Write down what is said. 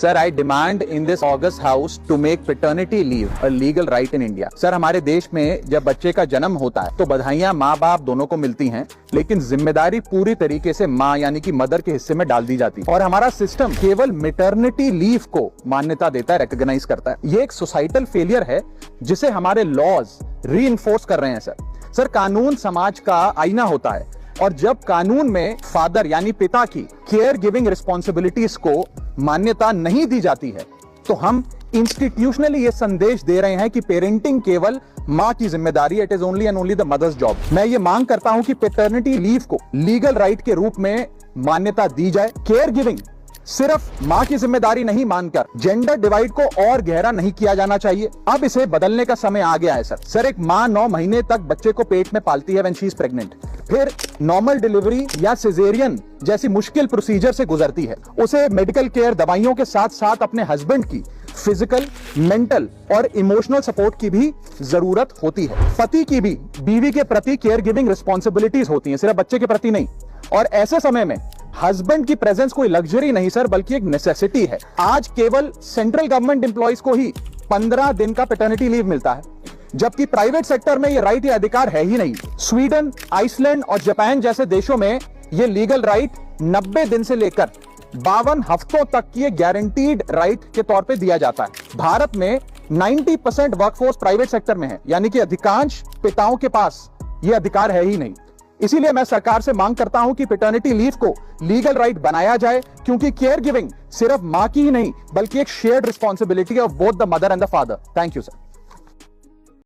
Sir, I demand in this August House to make paternity leave a legal right in India. Sir, हमारे देश में जब बच्चे का जन्म होता है तो बधाइयां माँ बाप दोनों को मिलती हैं, लेकिन जिम्मेदारी पूरी तरीके से माँ यानी कि मदर के हिस्से में डाल दी जाती है और हमारा सिस्टम केवल मैटरनिटी लीव को मान्यता देता है, रिकॉग्नाइज करता है। ये एक सोसाइटल फेलियर है जिसे हमारे लॉज रीइंफोर्स कर रहे हैं। सर, कानून समाज का आईना होता है और जब कानून में फादर यानी पिता की केयर गिविंग रिस्पॉन्सिबिलिटीज को मान्यता नहीं दी जाती है तो हम इंस्टीट्यूशनली ये संदेश दे रहे हैं कि पेरेंटिंग केवल मां की जिम्मेदारी, it is only and only the mother's job. मैं ये मांग करता हूं कि पैटर्निटी लीव को लीगल राइट के रूप में मान्यता दी जाए। केयर गिविंग सिर्फ मां की जिम्मेदारी नहीं मानकर जेंडर डिवाइड को और गहरा नहीं किया जाना चाहिए। अब इसे बदलने का समय आ गया है। सर, एक मां 9 महीने तक बच्चे को पेट में पालती है व्हेन शी इज प्रेग्नेंट, फिर नॉर्मल डिलीवरी या सिजेरियन जैसी मुश्किल प्रोसीजर से गुजरती है। उसे मेडिकल केयर, दवाइयों के साथ साथ अपने हस्बैंड की फिजिकल, मेंटल और इमोशनल सपोर्ट की भी जरूरत होती है। पति की भी बीवी के प्रति केयर गिविंग रिस्पॉन्सिबिलिटीज होती हैं, सिर्फ बच्चे के प्रति नहीं। और ऐसे समय में हस्बैंड की प्रेजेंस कोई लग्जरी नहीं सर, बल्कि एक नेसेसिटी है। आज केवल सेंट्रल गवर्नमेंट एम्प्लॉइज को ही 15 दिन का पैटर्निटी लीव मिलता है, जबकि प्राइवेट सेक्टर में ये राइट या अधिकार है ही नहीं। स्वीडन, आइसलैंड और जापान जैसे देशों में ये लीगल राइट 90 दिन से लेकर 52 हफ्तों तक की गारंटीड राइट के तौर पे दिया जाता है। भारत में 90% वर्कफोर्स प्राइवेट सेक्टर में है, यानी कि अधिकांश पिताओं के पास ये अधिकार है ही नहीं। इसीलिए मैं सरकार से मांग करता हूं कि पैटर्निटी लीव को लीगल राइट बनाया जाए, क्योंकि केयर गिविंग सिर्फ मां की ही नहीं बल्कि एक shared responsibility of both the mother and the father. Thank you sir.